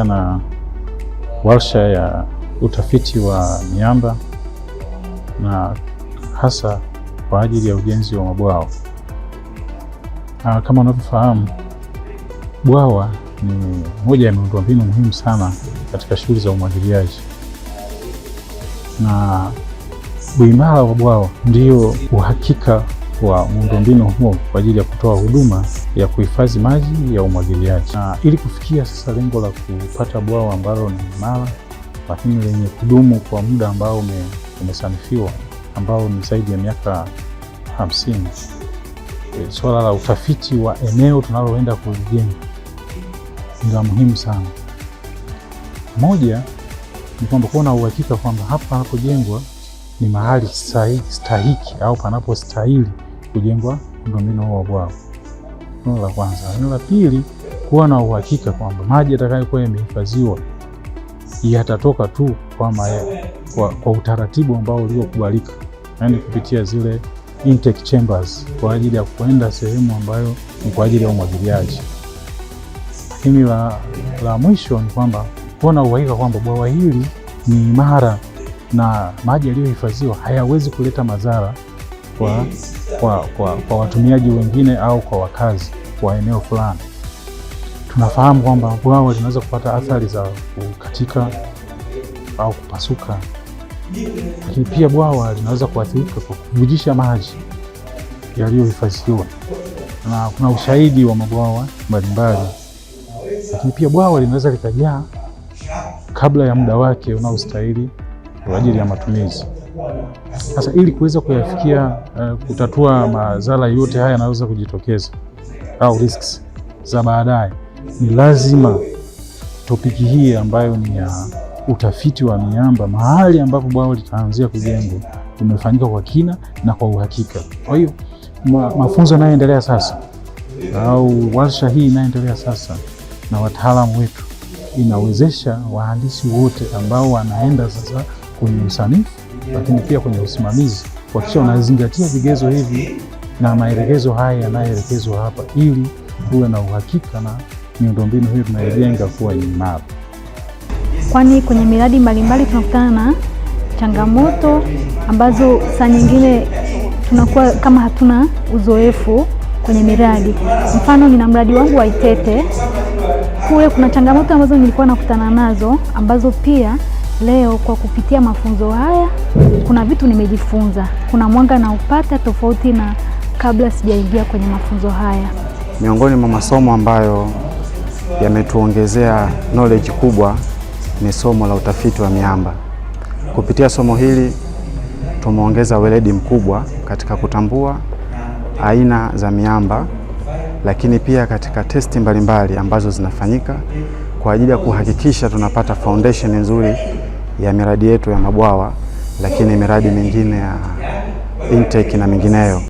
tunaendelea na warsha ya utafiti wa miamba na hasa kwa ajili ya ujenzi wa mabwawa. Kama unavyofahamu, bwawa ni moja ya miundombinu muhimu sana katika shughuli za umwagiliaji, na uimara wa bwawa ndio uhakika wa miundombinu huo kwa ajili ya kutoa huduma ya kuhifadhi maji ya umwagiliaji. Na ili kufikia sasa lengo la kupata bwawa ambalo ni imara lakini lenye kudumu kwa muda ambao umesanifiwa ambao ni zaidi ya miaka 50, swala la utafiti wa eneo tunaloenda kujenga ni la muhimu sana. Moja ni kwamba kuwa na uhakika kwamba hapa panapojengwa ni mahali stahiki au panapostahili kujengwa miundombinu wa bwawa. Hilo la kwanza. Hilo la pili, kuwa na uhakika kwamba maji yatakayokuwa yamehifadhiwa yatatoka tu kwa utaratibu ambao uliokubalika, yaani kupitia zile intake chambers kwa ajili ya kwenda sehemu ambayo ni kwa ajili ya umwagiliaji. Lakini la mwisho ni kwamba kuwa na uhakika kwamba bwawa hili ni imara na maji yaliyohifadhiwa hayawezi kuleta madhara kwa watumiaji wengine au kwa wakazi wa eneo fulani. Tunafahamu kwamba bwawa linaweza kupata athari za kukatika au kupasuka, lakini pia bwawa linaweza kuathirika kwa kuvujisha maji yaliyohifadhiwa, na kuna ushahidi wa mabwawa mbalimbali. Lakini pia bwawa linaweza likajaa kabla ya muda wake unaostahili kwa ajili ya matumizi. Sasa ili kuweza kuyafikia kutatua madhara yote haya yanaweza kujitokeza au risks za baadaye, ni lazima topiki hii ambayo ni ya utafiti wa miamba mahali ambapo bwawa litaanzia kujengwa umefanyika kwa kina na kwa uhakika. Kwa hiyo mafunzo yanayoendelea sasa au warsha hii inayoendelea sasa na wataalamu wetu inawezesha wahandisi wote ambao wanaenda sasa kwenye usanifu lakini pia kwenye usimamizi kuhakikisha wanazingatia vigezo hivi na maelekezo haya yanayoelekezwa hapa ili tuwe na uhakika na miundombinu hii tunayojenga kuwa imara. Kwani kwenye miradi mbalimbali tunakutana na changamoto ambazo saa nyingine tunakuwa kama hatuna uzoefu kwenye miradi. Mfano, nina mradi wangu wa Itete. Kule kuna changamoto ambazo nilikuwa nakutana nazo ambazo pia leo kwa kupitia mafunzo haya kuna vitu nimejifunza. Kuna mwanga na upata tofauti na kabla sijaingia kwenye mafunzo haya. Miongoni mwa masomo ambayo yametuongezea knowledge kubwa ni somo la utafiti wa miamba. Kupitia somo hili tumeongeza weledi mkubwa katika kutambua aina za miamba, lakini pia katika testi mbalimbali ambazo zinafanyika kwa ajili ya kuhakikisha tunapata foundation nzuri ya miradi yetu ya mabwawa, lakini miradi mingine ya intake na mingineyo.